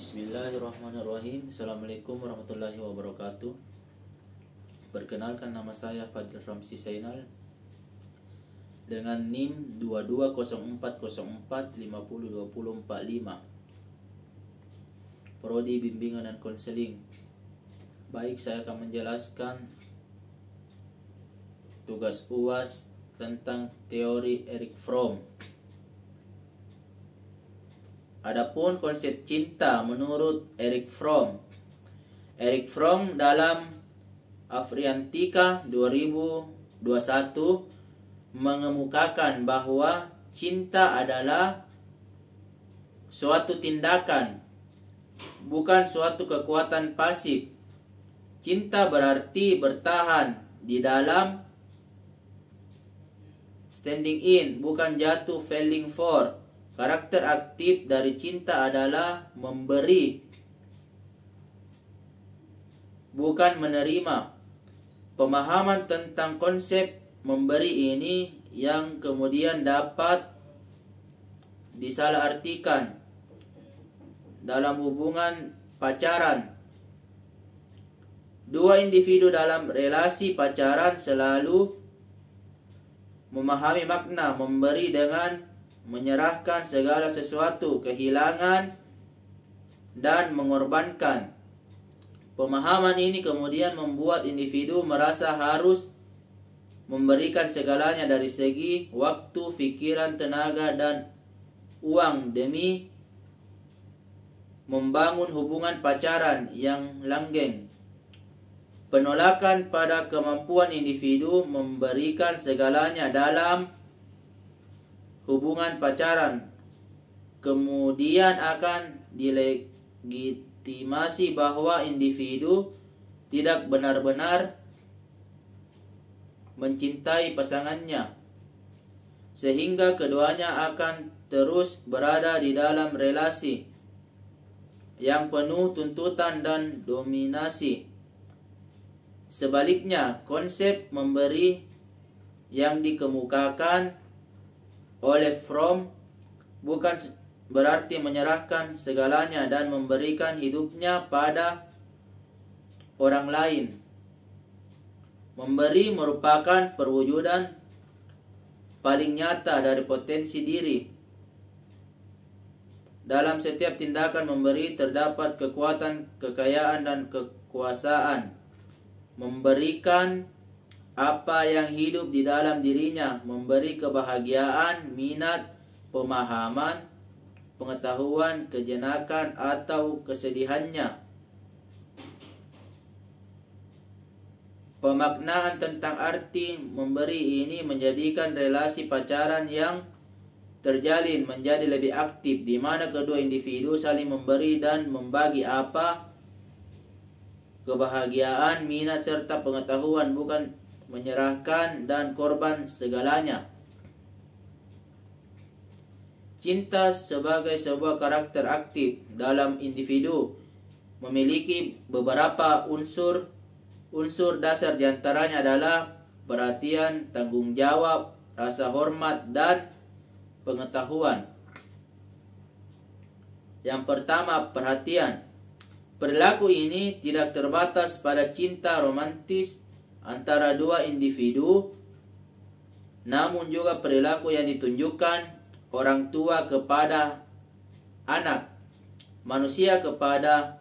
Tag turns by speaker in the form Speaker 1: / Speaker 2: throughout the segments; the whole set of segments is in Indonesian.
Speaker 1: Bismillahirrahmanirrahim. Assalamualaikum warahmatullahi wabarakatuh. Perkenalkan, nama saya Fadil Ramsi Zainal dengan NIM 220404502045, Prodi Bimbingan dan Konseling. Baik, saya akan menjelaskan tugas UAS tentang teori Erich Fromm. Adapun konsep cinta menurut Erich Fromm. Erich Fromm dalam Afriantika 2021 mengemukakan bahwa cinta adalah suatu tindakan, bukan suatu kekuatan pasif. Cinta berarti bertahan di dalam, standing in, bukan jatuh, falling for. Karakter aktif dari cinta adalah memberi, bukan menerima. Pemahaman tentang konsep memberi ini yang kemudian dapat disalahartikan dalam hubungan pacaran. Dua individu dalam relasi pacaran selalu memahami makna memberi dengan menyerahkan segala sesuatu, kehilangan, dan mengorbankan. Pemahaman ini kemudian membuat individu merasa harus memberikan segalanya dari segi waktu, pikiran, tenaga, dan uang demi membangun hubungan pacaran yang langgeng. Penolakan pada kemampuan individu memberikan segalanya dalam hubungan pacaran kemudian akan dilegitimasi bahwa individu tidak benar-benar mencintai pasangannya, sehingga keduanya akan terus berada di dalam relasi yang penuh tuntutan dan dominasi. Sebaliknya, konsep memberi yang dikemukakan oleh Fromm bukan berarti menyerahkan segalanya dan memberikan hidupnya pada orang lain. Memberi merupakan perwujudan paling nyata dari potensi diri. Dalam setiap tindakan memberi terdapat kekuatan, kekayaan, dan kekuasaan. Memberikan apa yang hidup di dalam dirinya, memberi kebahagiaan, minat, pemahaman, pengetahuan, kejenakan, atau kesedihannya. Pemaknaan tentang arti memberi ini menjadikan relasi pacaran yang terjalin menjadi lebih aktif, di mana kedua individu saling memberi dan membagi apa kebahagiaan, minat, serta pengetahuan, bukan menyerahkan dan korban segalanya. Cinta sebagai sebuah karakter aktif dalam individu memiliki beberapa unsur dasar, diantaranya adalah perhatian, tanggung jawab, rasa hormat, dan pengetahuan. Yang pertama, perhatian. Perilaku ini tidak terbatas pada cinta romantis antara dua individu, namun juga perilaku yang ditunjukkan orang tua kepada anak, manusia kepada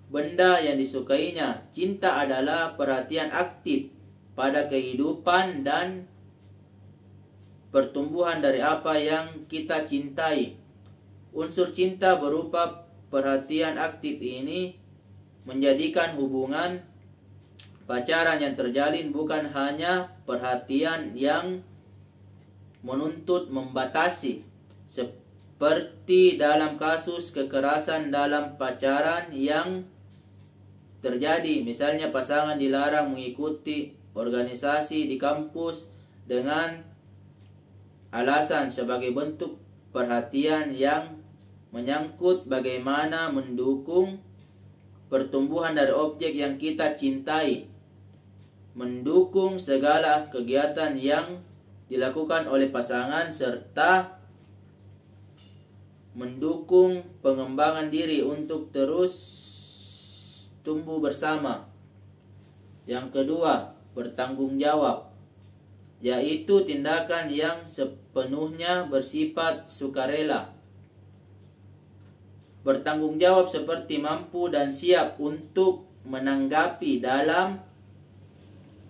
Speaker 1: benda yang disukainya. Cinta adalah perhatian aktif pada kehidupan dan pertumbuhan dari apa yang kita cintai. Unsur cinta berupa perhatian aktif ini menjadikan hubungan pacaran yang terjalin bukan hanya perhatian yang menuntut membatasi, seperti dalam kasus kekerasan dalam pacaran yang terjadi. Misalnya pasangan dilarang mengikuti organisasi di kampus dengan alasan sebagai bentuk perhatian yang menyangkut bagaimana mendukung pertumbuhan dari objek yang kita cintai. Mendukung segala kegiatan yang dilakukan oleh pasangan serta mendukung pengembangan diri untuk terus tumbuh bersama. Yang kedua, bertanggung jawab, yaitu tindakan yang sepenuhnya bersifat sukarela. Bertanggung jawab seperti mampu dan siap untuk menanggapi dalam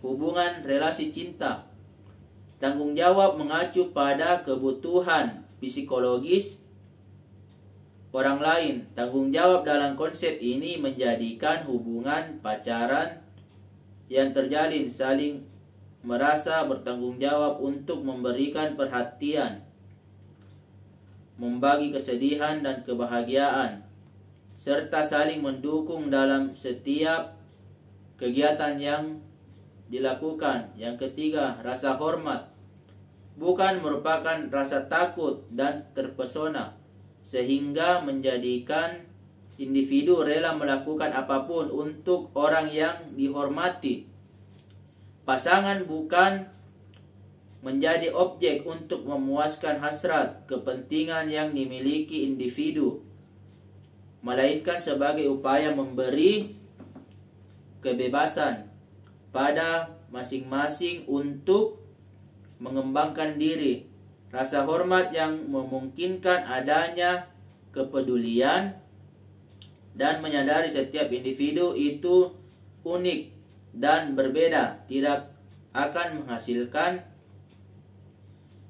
Speaker 1: hubungan relasi cinta. Tanggung jawab mengacu pada kebutuhan psikologis orang lain. Tanggung jawab dalam konsep ini menjadikan hubungan pacaran yang terjalin saling merasa bertanggung jawab untuk memberikan perhatian, membagi kesedihan dan kebahagiaan, serta saling mendukung dalam setiap kegiatan yang dilakukan. Yang ketiga, rasa hormat bukan merupakan rasa takut dan terpesona, sehingga menjadikan individu rela melakukan apapun untuk orang yang dihormati. Pasangan bukan menjadi objek untuk memuaskan hasrat kepentingan yang dimiliki individu, melainkan sebagai upaya memberi kebebasan pada masing-masing untuk mengembangkan diri. Rasa hormat yang memungkinkan adanya kepedulian dan menyadari setiap individu itu unik dan berbeda tidak akan menghasilkan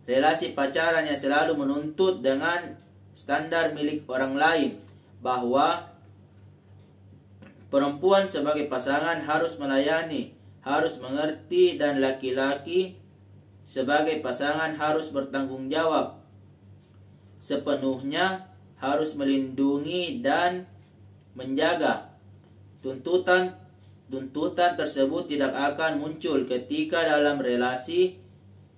Speaker 1: relasi pacaran yang selalu menuntut dengan standar milik orang lain, bahwa perempuan sebagai pasangan harus melayani, harus mengerti, dan laki-laki sebagai pasangan harus bertanggung jawab sepenuhnya, harus melindungi dan menjaga. Tuntutan tersebut tidak akan muncul ketika dalam relasi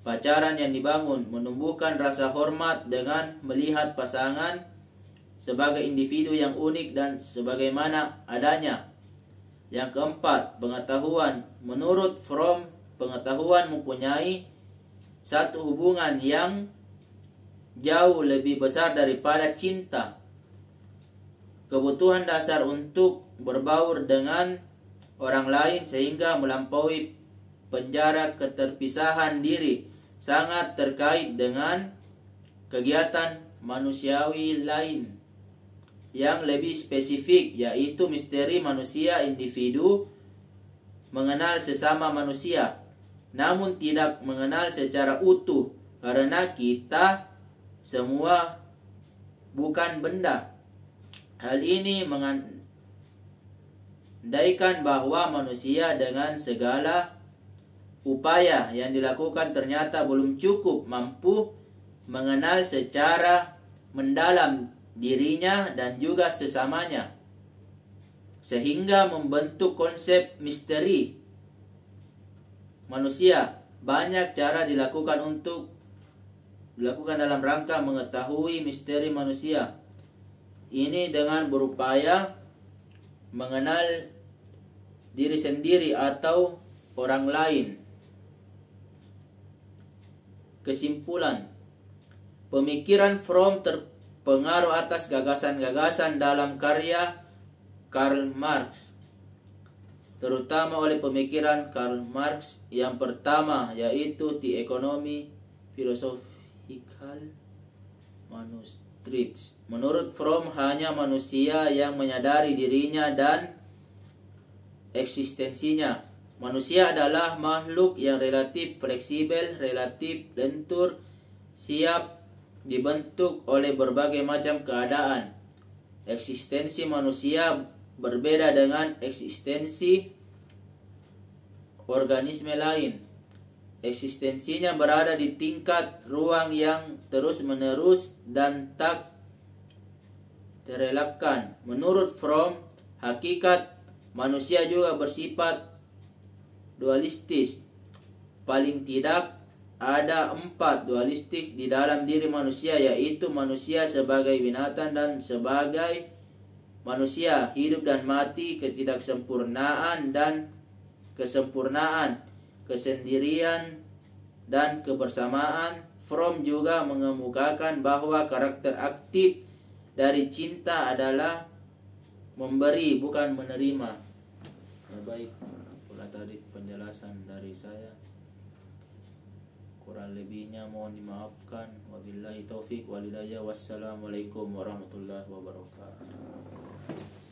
Speaker 1: pacaran yang dibangun menumbuhkan rasa hormat dengan melihat pasangan sebagai individu yang unik dan sebagaimana adanya. Yang keempat, pengetahuan. Menurut Fromm, pengetahuan mempunyai satu hubungan yang jauh lebih besar daripada cinta. Kebutuhan dasar untuk berbaur dengan orang lain sehingga melampaui penjara keterpisahan diri sangat terkait dengan kegiatan manusiawi lain yang lebih spesifik, yaitu misteri manusia. Individu mengenal sesama manusia namun tidak mengenal secara utuh, karena kita semua bukan benda. Hal ini mengandaikan bahwa manusia dengan segala upaya yang dilakukan ternyata belum cukup mampu mengenal secara mendalam dirinya dan juga sesamanya, sehingga membentuk konsep misteri manusia. Banyak cara dilakukan dalam rangka mengetahui misteri manusia ini dengan berupaya mengenal diri sendiri atau orang lain. Kesimpulan, pemikiran Fromm terpengaruh atas gagasan-gagasan dalam karya Karl Marx, terutama oleh pemikiran Karl Marx yang pertama, yaitu The Economy Philosophical Manuscripts. Menurut Fromm, hanya manusia yang menyadari dirinya dan eksistensinya. Manusia adalah makhluk yang relatif fleksibel, relatif lentur, siap dibentuk oleh berbagai macam keadaan. Eksistensi manusia berbeda dengan eksistensi organisme lain. Eksistensinya berada di tingkat ruang yang terus-menerus dan tak terelakkan. Menurut Fromm, hakikat manusia juga bersifat dualistis. Paling tidak ada 4 dualistik di dalam diri manusia, yaitu manusia sebagai binatang dan sebagai manusia, hidup dan mati, ketidaksempurnaan dan kesempurnaan, kesendirian dan kebersamaan. Fromm juga mengemukakan bahwa karakter aktif dari cinta adalah memberi bukan menerima. Ya baik, itulah tadi penjelasan dari saya. Kurang lebihnya mohon dimaafkan. Wabillahi taufik walhidayah. Wassalamualaikum warahmatullahi wabarakatuh.